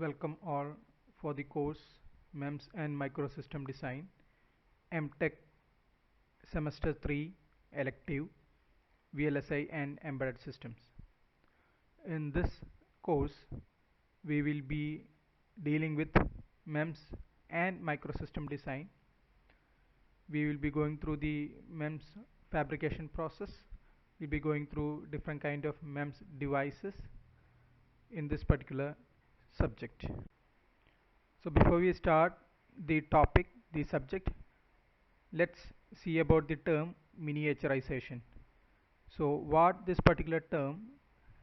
Welcome all for the course MEMS and Microsystem Design MTech Semester 3 Elective VLSI and Embedded Systems. In this course, we will be dealing with MEMS and Microsystem Design. We will be going through the MEMS fabrication process. We'll be going through different kind of MEMS devices in this particular subject. So before we start the topic, the subject, let's see about the term miniaturization. So what this particular term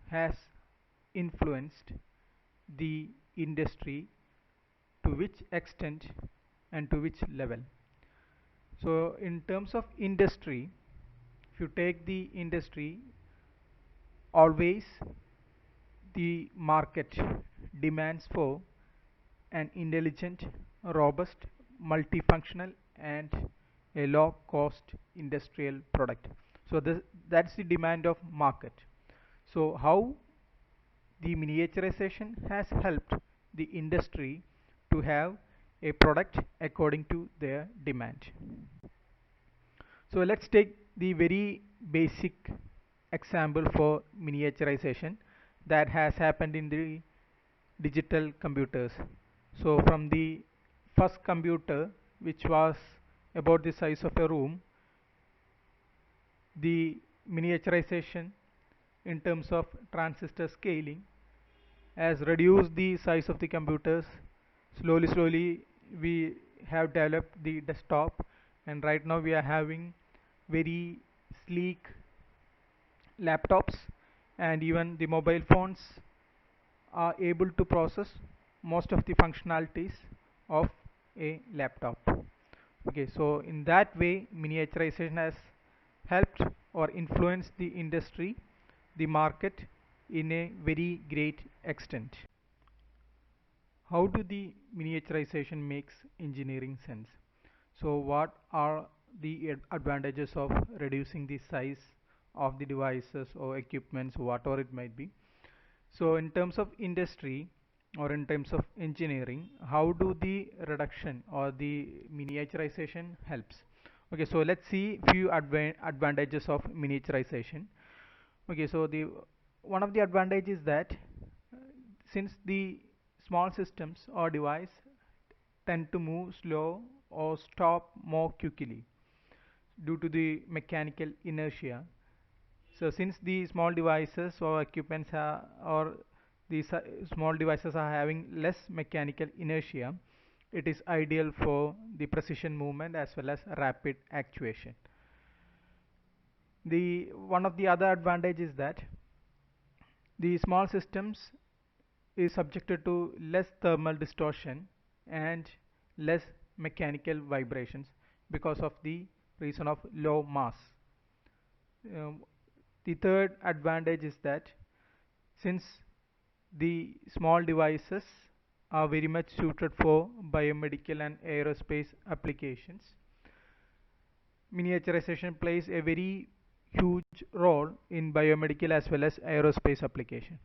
has influenced the industry, to which extent and to which level. So in terms of industry, if you take the industry, always the market demands for an intelligent, robust, multifunctional and a low cost industrial product. So that's the demand of market. So how the miniaturization has helped the industry to have a product according to their demand. So let's take the very basic example for miniaturization that has happened in the digital computers. So from the first computer, which was about the size of a room, the miniaturization in terms of transistor scaling has reduced the size of the computers. Slowly we have developed the desktop, and right now we are having very sleek laptops, and even the mobile phones are able to process most of the functionalities of a laptop. Okay, so in that way miniaturization has helped or influenced the industry, the market, in a very great extent. How do the miniaturization makes engineering sense? So what are the advantages of reducing the size of the devices or equipments, whatever it might be? So in terms of industry or in terms of engineering, how do the reduction or the miniaturization helps? Okay, so let's see few advantages of miniaturization. Okay, so the one of the advantages that since the small systems or device tend to move slow or stop more quickly due to the mechanical inertia. So since the small devices or equipments are, or these small devices are having less mechanical inertia, it is ideal for the precision movement as well as rapid actuation. The one of the other advantage is that the small systems is subjected to less thermal distortion and less mechanical vibrations because of the reason of low mass. Um, the third advantage is that since the small devices are very much suited for biomedical and aerospace applications, miniaturization plays a very huge role in biomedical as well as aerospace application.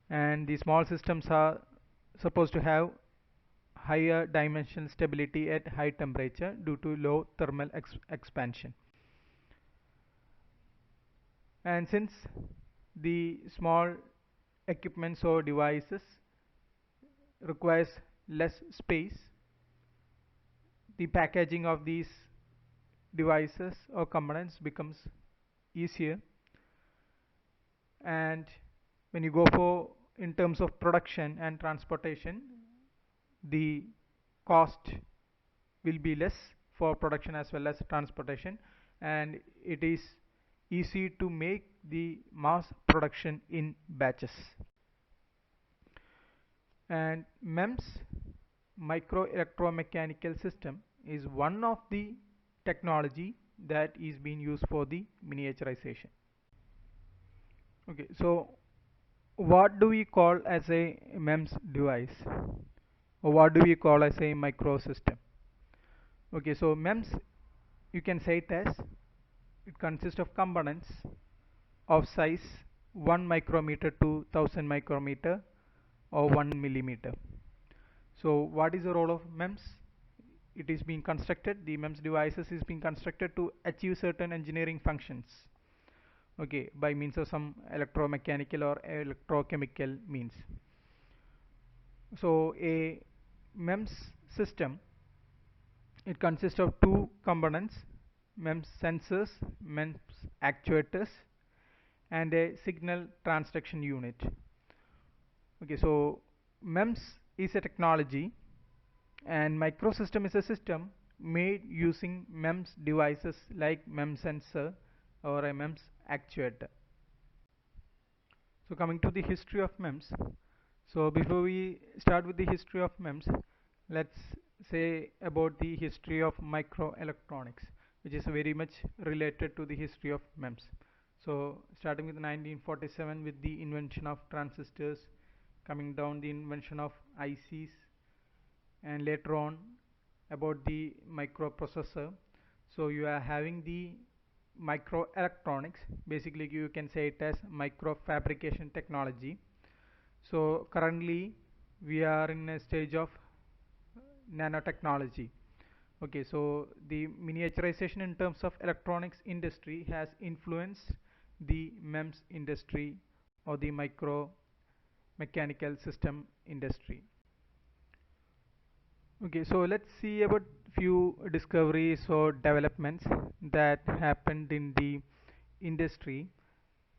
And the small systems are supposed to have higher dimensional stability at high temperature due to low thermal expansion. And since the small equipments or devices requires less space, the packaging of these devices or components becomes easier. And when you go for in terms of production and transportation, the cost will be less for production as well as transportation, and it is easy to make the mass production in batches. And MEMS, micro electromechanical system, is one of the technology that is being used for the miniaturization. Okay, so what do we call as a MEMS device, or what do we call as a microsystem? Okay, so MEMS, you can say it as, it consists of components of size 1 micrometer to 1000 micrometer or 1 millimeter. So what is the role of MEMS? It is being constructed, the MEMS devices is being constructed to achieve certain engineering functions, okay, by means of some electromechanical or electrochemical means. So a MEMS system, it consists of two components: MEMS sensors, MEMS actuators, and a signal transduction unit. Okay, so MEMS is a technology and microsystem is a system made using MEMS devices like MEMS sensor or a MEMS actuator. So coming to the history of MEMS. So before we start with the history of MEMS, let's say about the history of microelectronics, which is very much related to the history of MEMS. So starting with 1947 with the invention of transistors, coming down the invention of ICs, and later on about the microprocessor. So you are having the microelectronics, basically you can say it as microfabrication technology. So currently we are in a stage of nanotechnology. Okay, so the miniaturization in terms of electronics industry has influenced the MEMS industry or the micro mechanical system industry. Okay, so let's see about few discoveries or developments that happened in the industry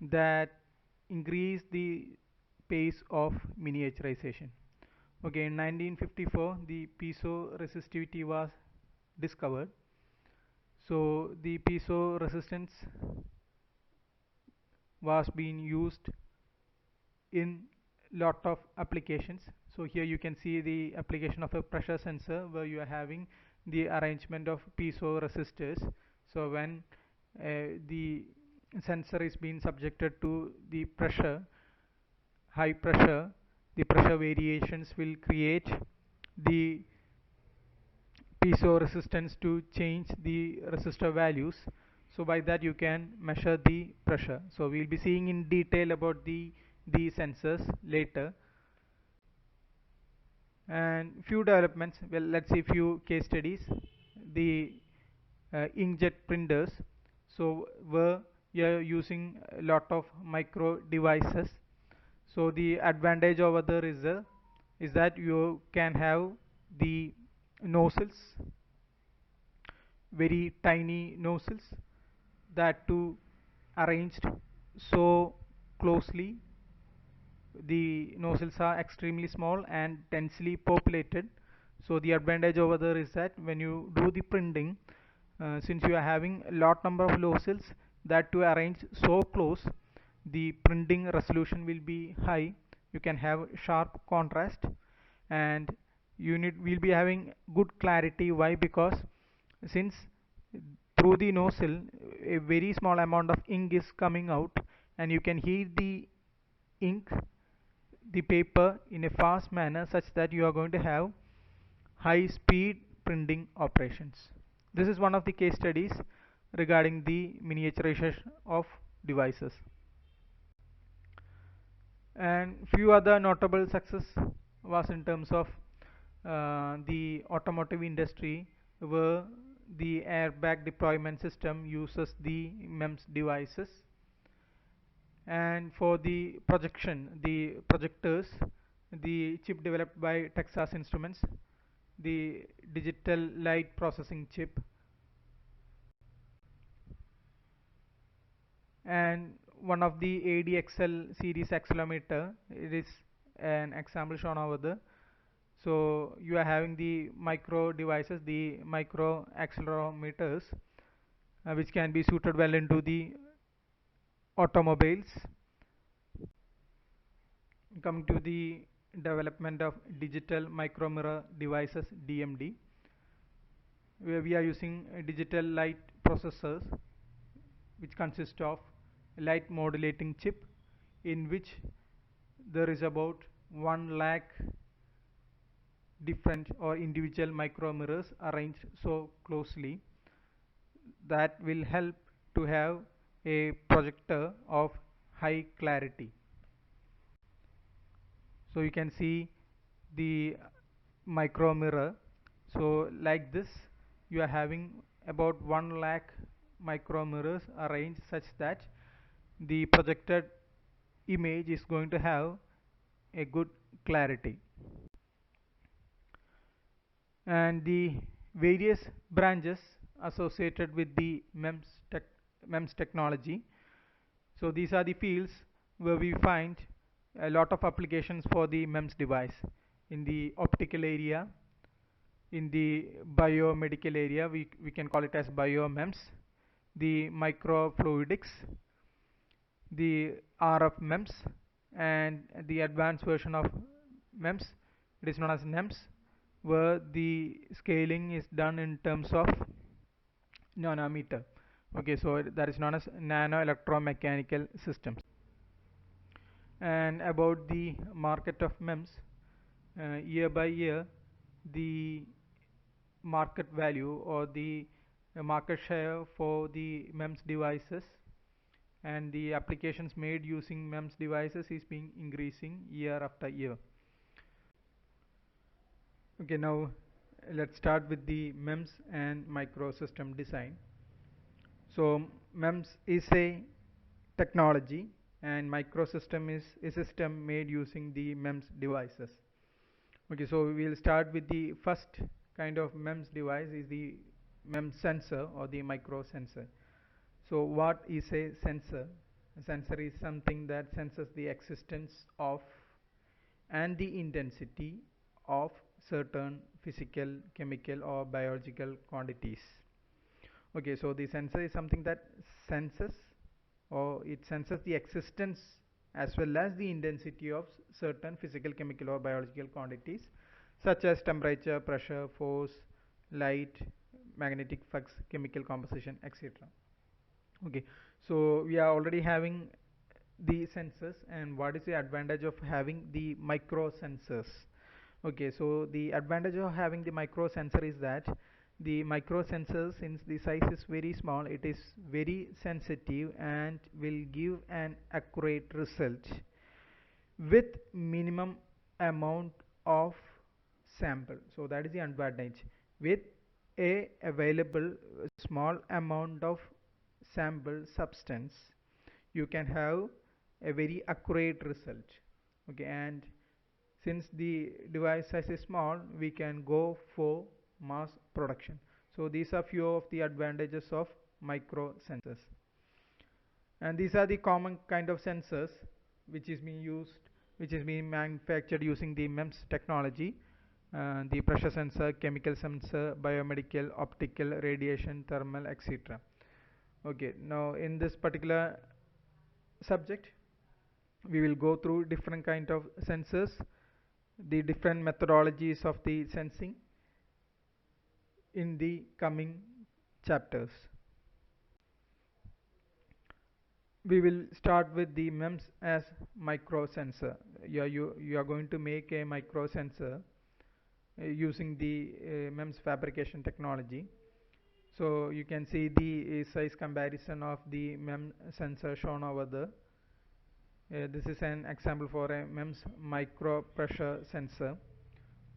that increase the pace of miniaturization. Okay, in 1954 the piezo resistivity was discovered. So the piezo resistance was being used in lot of applications. So here you can see the application of a pressure sensor where you are having the arrangement of piezo resistors. So when the sensor is being subjected to the pressure, high pressure, the pressure variations will create the piezo resistance to change the resistor values. So by that you can measure the pressure. So we'll be seeing in detail about the sensors later. And few developments, well, let's see few case studies. The inkjet printers, so where you are using a lot of micro devices. So the advantage over there is that you can have the nozzles, very tiny nozzles, that too arranged so closely. The nozzles are extremely small and densely populated. So the advantage over there is that when you do the printing, since you are having a lot number of nozzles that to arrange so close, the printing resolution will be high. You can have sharp contrast and unit will be having good clarity. Why? Because since through the nozzle a very small amount of ink is coming out and you can heat the ink, the paper, in a fast manner such that you are going to have high speed printing operations. This is one of the case studies regarding the miniaturization of devices. And few other notable success was in terms of the automotive industry, where the airbag deployment system uses the MEMS devices. And for the projection, the projectors, the chip developed by Texas Instruments, the digital light processing chip. And one of the ADXL series accelerometer, it is an example shown over there. So you are having the micro devices, the micro accelerometers, which can be suited well into the automobiles. Coming to the development of digital micro mirror devices, DMD, where we are using digital light processors, which consist of light modulating chip, in which there is about 1 lakh different or individual micro mirrors arranged so closely that will help to have a projector of high clarity. So you can see the micro mirror. So like this, you are having about 1 lakh micro mirrors arranged such that the projected image is going to have a good clarity. And the various branches associated with the MEMS technology. So these are the fields where we find a lot of applications for the MEMS device. In the optical area, in the biomedical area, we can call it as bio-MEMS, the microfluidics, the RF MEMS, and the advanced version of MEMS, it is known as NEMS, where the scaling is done in terms of nanometer. Okay, so that is known as nano electromechanical systems. And about the market of MEMS, year by year, the market value or the market share for the MEMS devices and the applications made using MEMS devices is being increasing year after year. Okay, now let's start with the MEMS and microsystem design. So MEMS is a technology and microsystem is a system made using the MEMS devices. Okay, so we'll start with the first kind of MEMS device is the MEMS sensor or the micro sensor. So what is a sensor? A sensor is something that senses the existence of and the intensity of certain physical, chemical or biological quantities. Okay, so the sensor is something that senses or it senses the existence as well as the intensity of certain physical, chemical or biological quantities such as temperature, pressure, force, light, magnetic flux, chemical composition, etc. Okay, so we are already having the sensors, and what is the advantage of having the micro sensors? Okay, so the advantage of having the micro sensor is that the micro sensor, since the size is very small, it is very sensitive and will give an accurate result with minimum amount of sample. So that is the advantage. With a available small amount of sample substance, you can have a very accurate result. Okay, and since the device size is small, we can go for mass production. So these are few of the advantages of micro sensors, and these are the common kind of sensors which is being used, which is being manufactured using the MEMS technology. The pressure sensor, chemical sensor, biomedical, optical, radiation, thermal, etc. Okay, now in this particular subject we will go through different kind of sensors, the different methodologies of the sensing in the coming chapters. We will start with the MEMS as micro sensor. You are going to make a micro sensor using the MEMS fabrication technology. So you can see the size comparison of the MEMS sensor shown over there. This is an example for a MEMS micro pressure sensor.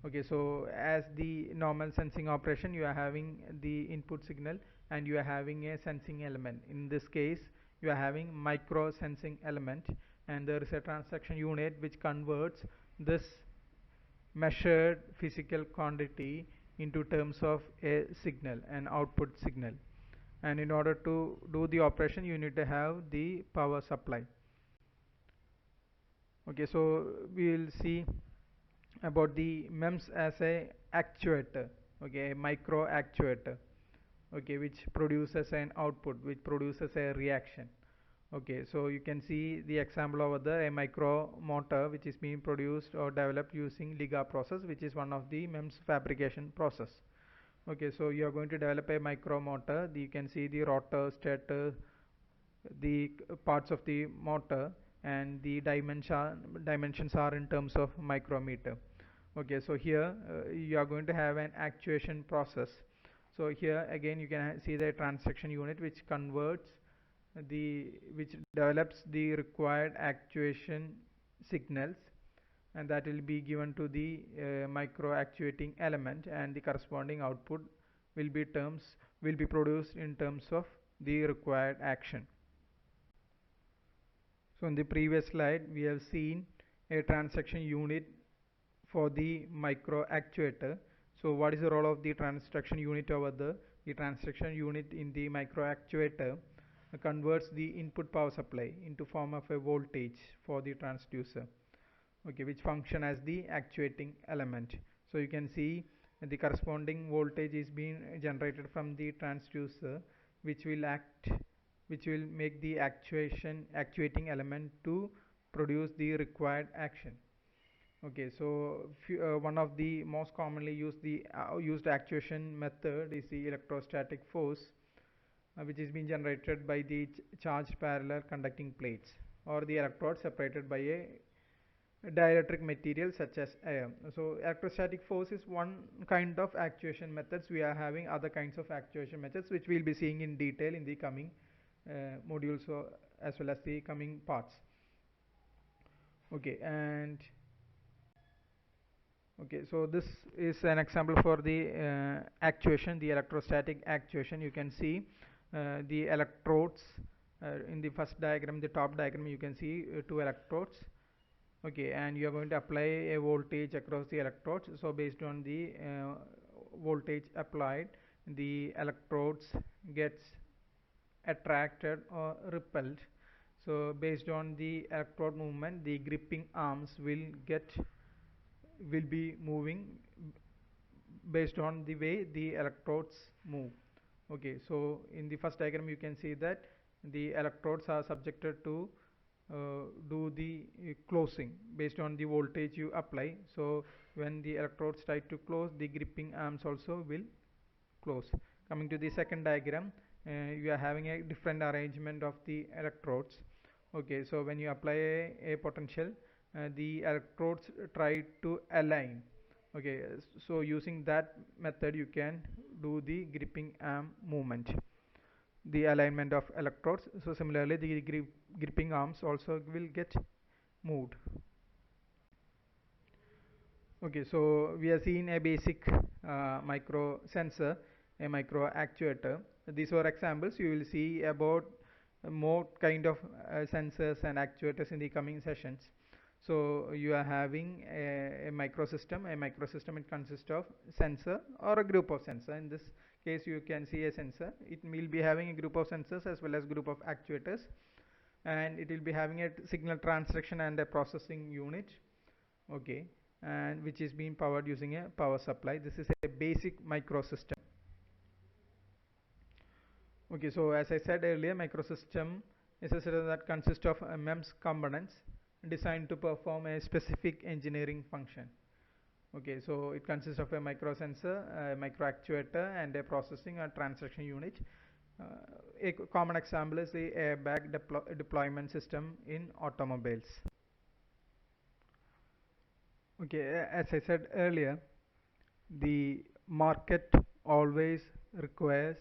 Okay, so as the normal sensing operation, you are having the input signal and you are having a sensing element. In this case, you are having micro sensing element, and there is a transaction unit which converts this measured physical quantity into terms of a signal, an output signal. And in order to do the operation, you need to have the power supply. Okay, so we will see about the MEMS as a actuator, okay, a micro actuator, okay, which produces an output, which produces a reaction. Okay, so you can see the example over there, a micro motor which is being produced or developed using Liga process, which is one of the MEMS fabrication process. Okay, so you are going to develop a micro motor. You can see the rotor, stator, the parts of the motor, and the dimensions are in terms of micrometer. Okay, so here you are going to have an actuation process. So here again you can see the transaction unit which converts which develops the required actuation signals and that will be given to the micro actuating element, and the corresponding output will be produced in terms of the required action. So in the previous slide we have seen a transaction unit for the micro actuator. So what is the role of the transaction unit over there? The transaction unit in the micro actuator converts the input power supply into form of a voltage for the transducer, okay, which function as the actuating element. So you can see the corresponding voltage is being generated from the transducer, which will make the actuating element to produce the required action. Okay, so one of the most commonly used actuation method is the electrostatic force, which is being generated by the charged parallel conducting plates or the electrodes separated by a dielectric material such as air. So electrostatic force is one kind of actuation methods. We are having other kinds of actuation methods which we'll be seeing in detail in the coming modules, as well as the coming parts. Okay, and okay, so this is an example for the actuation, the electrostatic actuation. You can see the electrodes in the first diagram, the top diagram. You can see two electrodes. Okay, and you are going to apply a voltage across the electrodes. So based on the voltage applied, the electrodes gets attracted or repelled. So based on the electrode movement, the gripping arms will be moving based on the way the electrodes move. Okay, so in the first diagram you can see that the electrodes are subjected to do the closing based on the voltage you apply. So when the electrodes try to close, the gripping arms also will close. Coming to the second diagram, you are having a different arrangement of the electrodes. Okay, so when you apply a potential, the electrodes try to align. Okay, so using that method you can do the gripping arm movement, the alignment of electrodes. So similarly the gripping arms also will get moved. Okay, so we are seeing a basic micro sensor, a micro actuator. These were examples. You will see about more kind of sensors and actuators in the coming sessions. So you are having a microsystem. A microsystem, it consists of sensor or a group of sensor. In this case you can see a sensor. It will be having a group of sensors as well as group of actuators, and it will be having a signal transduction and a processing unit. Okay, and which is being powered using a power supply. This is a basic microsystem. Okay, so as I said earlier, microsystem is a system that consists of MEMS components designed to perform a specific engineering function. Okay, so it consists of a microsensor, a microactuator, and a processing and transduction unit. A common example is the airbag deployment system in automobiles. Okay, as I said earlier, the market always requires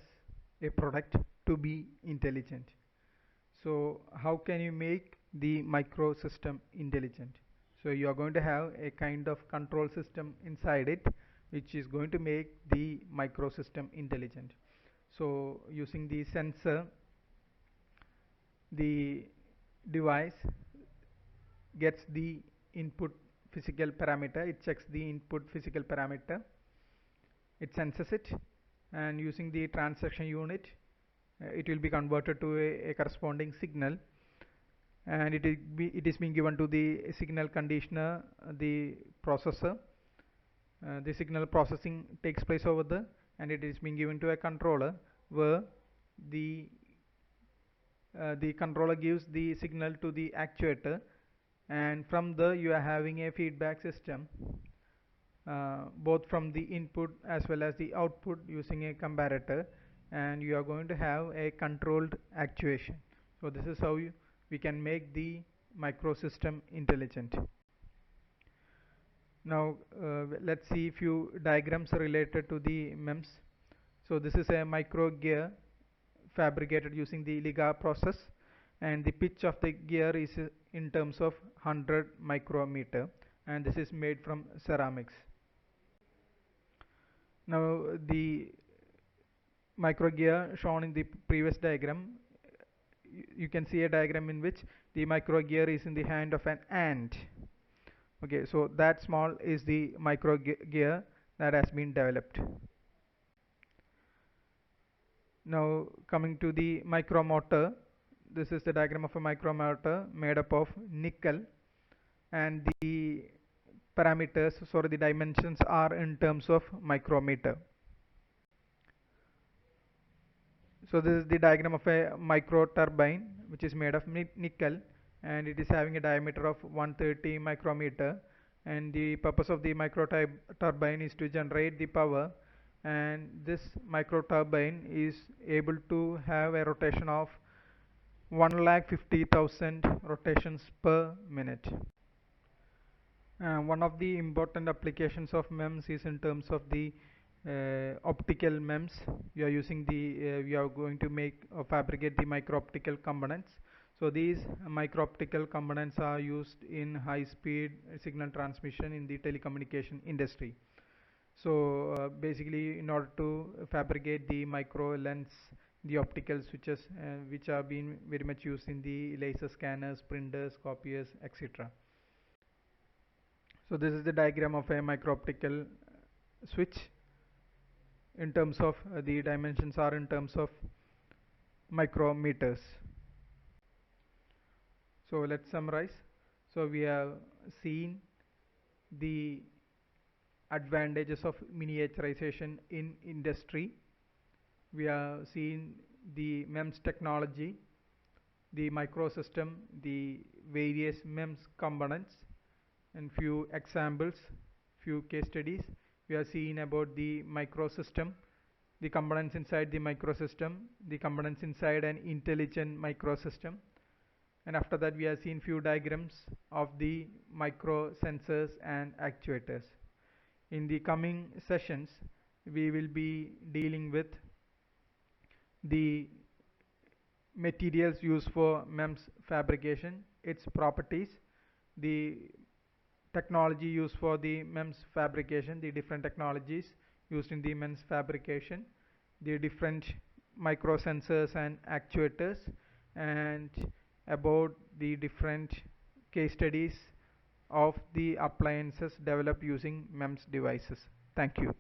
a product to be intelligent. So how can you make the microsystem intelligent? So you are going to have a kind of control system inside it which is going to make the microsystem intelligent. So using the sensor, the device gets the input physical parameter, it checks the input physical parameter, it senses it, and using the transaction unit it will be converted to a corresponding signal, and it is being given to the signal conditioner, the processor. The signal processing takes place over there, and it is being given to a controller where the the controller gives the signal to the actuator, and from there you are having a feedback system, both from the input as well as the output using a comparator, and you are going to have a controlled actuation. So this is how we can make the microsystem intelligent. Now let's see few diagrams related to the MEMS. So this is a micro gear fabricated using the Liga process, and the pitch of the gear is in terms of 100 micrometer, and this is made from ceramics. Now the micro gear shown in the previous diagram, you can see a diagram in which the micro gear is in the hand of an ant. Okay, so that small is the micro gear that has been developed. Now coming to the micromotor, this is the diagram of a micromotor made up of nickel, and the parameters, sorry, the dimensions are in terms of micrometer. So this is the diagram of a micro turbine which is made of nickel, and it is having a diameter of 130 micrometer, and the purpose of the micro turbine is to generate the power, and this micro turbine is able to have a rotation of 1,50,000 rotations per minute. One of the important applications of MEMS is in terms of the optical MEMS. We are going to make or fabricate the micro optical components. So these micro optical components are used in high speed signal transmission in the telecommunication industry. So basically, in order to fabricate the micro lens, the optical switches, which are being very much used in the laser scanners, printers, copiers, etc. So this is the diagram of a micro optical switch. In terms of the dimensions are in terms of micrometers. So let's summarize. So we have seen the advantages of miniaturization in industry. We have seen the MEMS technology, the microsystem, the various MEMS components, and few examples, few case studies. We have seen about the microsystem, the components inside the microsystem, the components inside an intelligent microsystem, and after that we have seen few diagrams of the micro sensors and actuators. In the coming sessions we will be dealing with the materials used for MEMS fabrication, its properties, the technology used for the MEMS fabrication, the different technologies used in the MEMS fabrication, the different microsensors and actuators, and about the different case studies of the appliances developed using MEMS devices. Thank you.